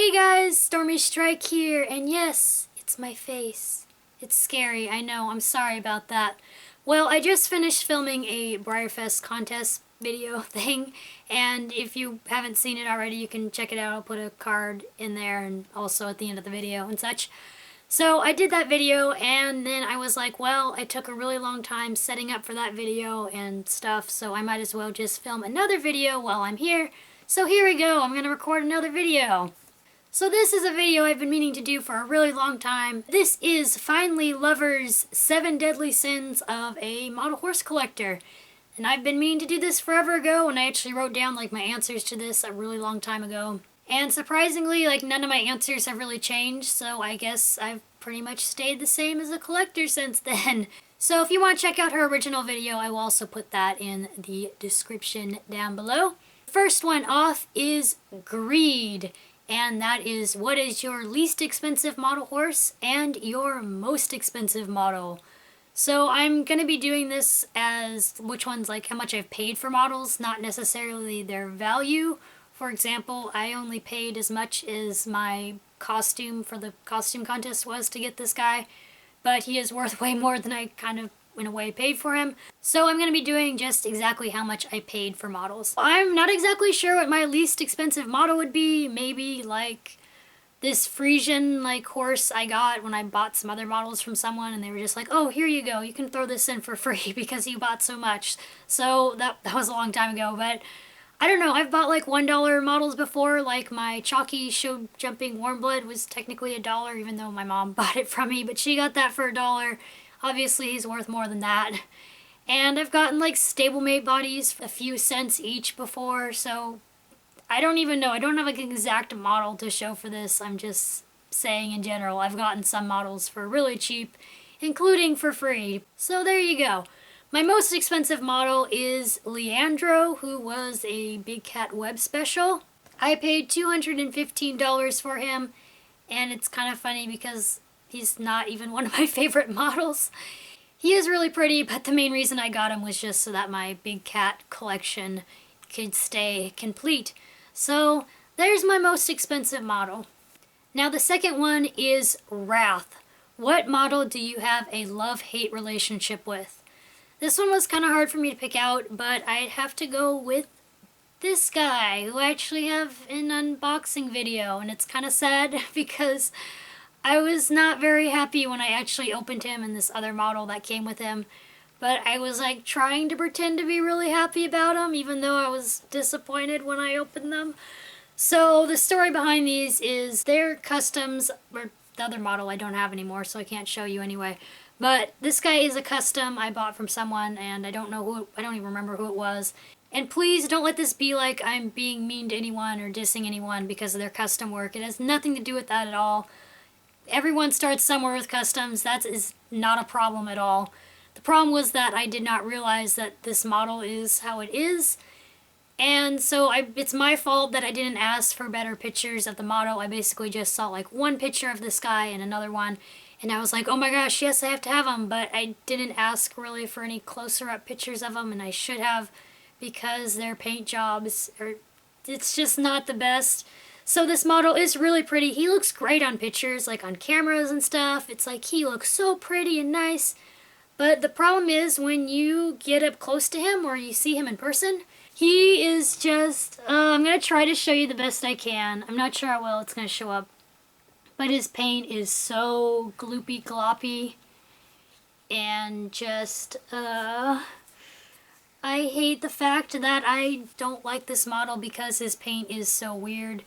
Hey guys, Stormy Strike here, and yes, it's my face. It's scary, I know, I'm sorry about that. Well, I just finished filming a Breyer contest video thing, and if you haven't seen it already, you can check it out. I'll put a card in there and also at the end of the video and such. So I did that video, and then I was like, well, I took a really long time setting up for that video and stuff, so I might as well just film another video while I'm here. So here we go, I'm gonna record another video. So this is a video I've been meaning to do for a really long time. This is Finally Lover's 7 Deadly Sins of a Model Horse Collector. And I've been meaning to do this forever ago, and I actually wrote down like my answers to this a really long time ago. And surprisingly, like none of my answers have really changed, so I guess I've pretty much stayed the same as a collector since then. So if you want to check out her original video, I will also put that in the description down below. First one off is greed. And that is, what is your least expensive model horse and your most expensive model? So I'm going to be doing this as which one's like how much I've paid for models, not necessarily their value. For example, I only paid as much as my costume for the costume contest was to get this guy, but he is worth way more than I kind of in a way paid for him. So I'm going to be doing just exactly how much I paid for models. I'm not exactly sure what my least expensive model would be. Maybe like this Frisian like horse I got when I bought some other models from someone, and they were just like, oh, here you go, you can throw this in for free because you bought so much. So that was a long time ago, but I don't know, I've bought like $1 models before, like my chalky show jumping warm blood was technically $1, even though my mom bought it from me, but she got that for $1. Obviously, he's worth more than that. And I've gotten like stablemate bodies a few cents each before, so I don't even know. I don't have like an exact model to show for this. I'm just saying in general, I've gotten some models for really cheap, including for free. So there you go. My most expensive model is Leandro, who was a Big Cat Web special. I paid $215 for him, and it's kind of funny because he's not even one of my favorite models. He is really pretty, but the main reason I got him was just so that my big cat collection could stay complete. So there's my most expensive model. Now the second one is Wrath. What model do you have a love-hate relationship with? This one was kind of hard for me to pick out, but I'd have to go with this guy, who I actually have an unboxing video, and it's kind of sad because I was not very happy when I actually opened him and this other model that came with him, but I was like trying to pretend to be really happy about him even though I was disappointed when I opened them. So the story behind these is they're customs, or the other model I don't have anymore so I can't show you anyway, but this guy is a custom I bought from someone, and I don't even remember who it was. And please don't let this be like I'm being mean to anyone or dissing anyone because of their custom work. It has nothing to do with that at all. Everyone starts somewhere with customs. That is not a problem at all. The problem was that I did not realize that this model is how it is. And so it's my fault that I didn't ask for better pictures of the model. I basically just saw like one picture of this guy and another one. And I was like, oh my gosh, yes, I have to have him. But I didn't ask really for any closer up pictures of him, and I should have, because their paint jobs it's just not the best. So this model is really pretty. He looks great on pictures, like on cameras and stuff. It's like he looks so pretty and nice. But the problem is when you get up close to him or you see him in person, he is just, I'm going to try to show you the best I can. I'm not sure how well it's going to show up. But his paint is so gloopy gloppy. And just, I hate the fact that I don't like this model because his paint is so weird.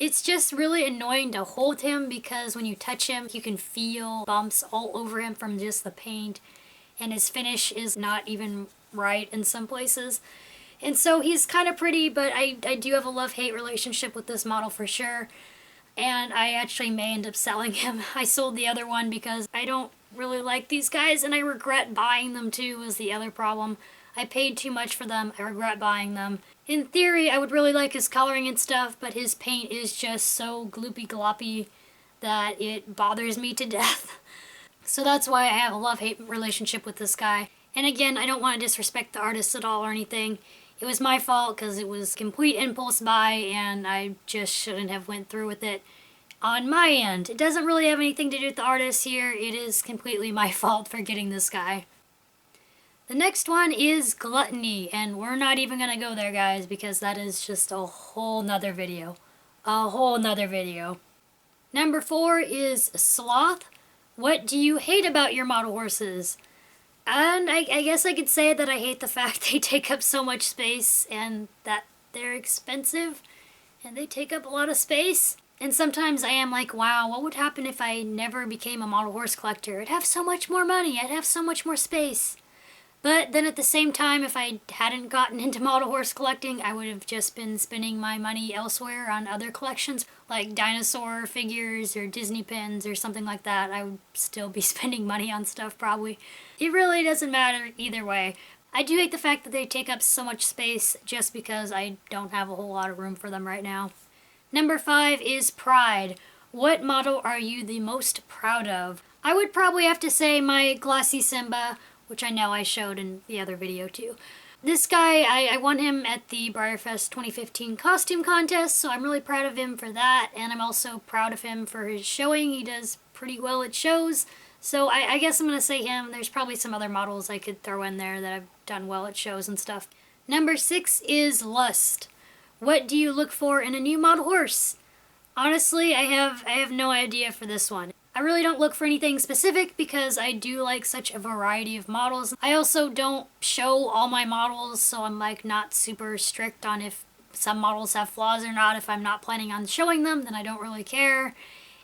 It's just really annoying to hold him because when you touch him, you can feel bumps all over him from just the paint. And his finish is not even right in some places. And so he's kind of pretty, but I do have a love-hate relationship with this model for sure. And I actually may end up selling him. I sold the other one because I don't really like these guys, and I regret buying them too was the other problem. I paid too much for them. I regret buying them. In theory, I would really like his coloring and stuff, but his paint is just so gloopy gloppy that it bothers me to death. So that's why I have a love-hate relationship with this guy. And again, I don't want to disrespect the artist at all or anything. It was my fault because it was complete impulse buy and I just shouldn't have went through with it. on my end. It doesn't really have anything to do with the artist here. It is completely my fault for getting this guy. The next one is Gluttony, and we're not even gonna go there, guys, because that is just a whole nother video. A whole nother video. Number 4 is Sloth. What do you hate about your model horses? And I guess I could say that I hate the fact they take up so much space and that they're expensive and they take up a lot of space. And sometimes I am like, wow, what would happen if I never became a model horse collector? I'd have so much more money, I'd have so much more space. But then at the same time, if I hadn't gotten into model horse collecting, I would have just been spending my money elsewhere on other collections, like dinosaur figures or Disney pins or something like that. I would still be spending money on stuff probably. It really doesn't matter either way. I do hate the fact that they take up so much space just because I don't have a whole lot of room for them right now. Number 5 is Pride. What model are you the most proud of? I would probably have to say my Glossy Simba, which I know I showed in the other video too. This guy, I won him at the BreyerFest 2015 costume contest, so I'm really proud of him for that, and I'm also proud of him for his showing. He does pretty well at shows, so I guess I'm going to say him. There's probably some other models I could throw in there that have done well at shows and stuff. Number 6 is Lust. What do you look for in a new model horse? Honestly, I have no idea for this one. I really don't look for anything specific because I do like such a variety of models. I also don't show all my models, so I'm like not super strict on if some models have flaws or not. If I'm not planning on showing them, then I don't really care.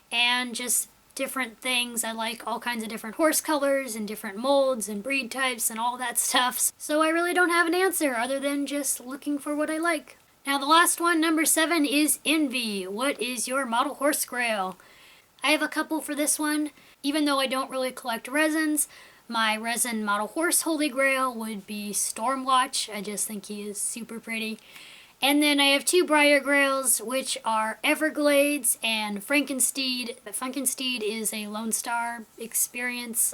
And just different things. I like all kinds of different horse colors and different molds and breed types and all that stuff. So I really don't have an answer other than just looking for what I like. Now the last one, number 7, is Envy. What is your model horse grail? I have a couple for this one. Even though I don't really collect resins, my resin model horse holy grail would be Stormwatch. I just think he is super pretty. And then I have 2 Breyer grails, which are Everglades and Frankensteed. Frankensteed is a Lone Star experience,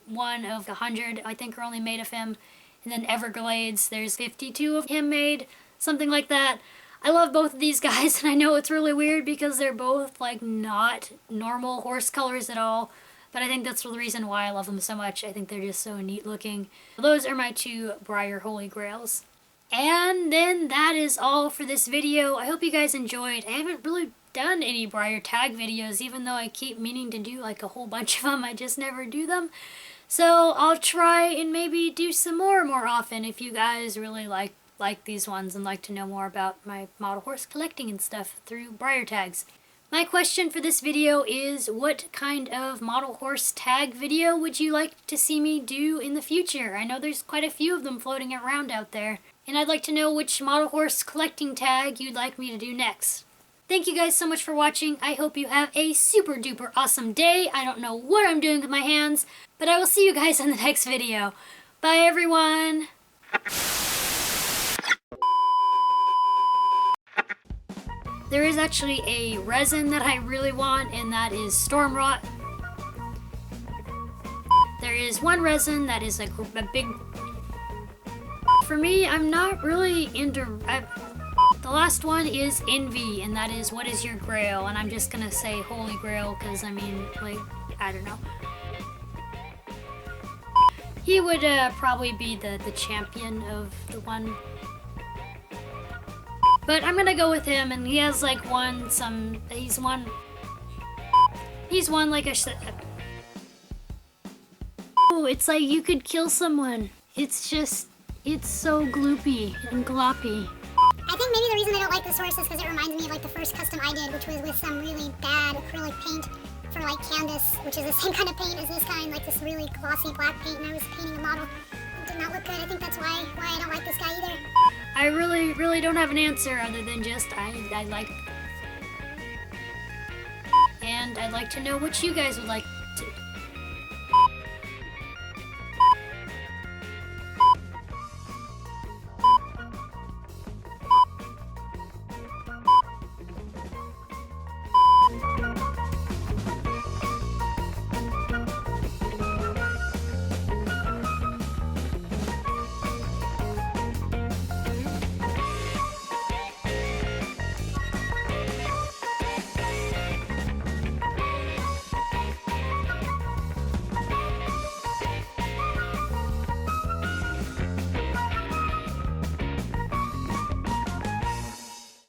1 of 100 I think are only made of him. And then Everglades, there's 52 of him made, something like that. I love both of these guys, and I know it's really weird because they're both like not normal horse colors at all, but I think that's the reason why I love them so much. I think they're just so neat looking. Those are my 2 Breyer Holy Grails. And then that is all for this video. I hope you guys enjoyed. I haven't really done any Breyer tag videos, even though I keep meaning to do like a whole bunch of them. I just never do them. So I'll try and maybe do some more often if you guys really like these ones and like to know more about my model horse collecting and stuff through Breyer tags. My question for this video is, what kind of model horse tag video would you like to see me do in the future? I know there's quite a few of them floating around out there, and I'd like to know which model horse collecting tag you'd like me to do next. Thank you guys so much for watching. I hope you have a super duper awesome day. I don't know what I'm doing with my hands, but I will see you guys in the next video. Bye everyone! There is actually a resin that I really want, and that is Stormrot. There is one resin that is a big... For me, I'm not really into... The last one is Envy, and that is what is your grail, and I'm just gonna say Holy Grail, because I mean, like, I don't know. He would probably be the champion of the one. But I'm gonna go with him, and he has like he's won like a... Oh, it's like you could kill someone. It's just, it's so gloopy and gloppy. I think maybe the reason I don't like this horse is because it reminds me of like the first custom I did, which was with some really bad acrylic paint for like canvas, which is the same kind of paint as this kind, like this really glossy black paint, and I was painting a model. It did not look good. I think that's why I don't like this guy either. I really don't have an answer other than just I like, and I'd like to know what you guys would like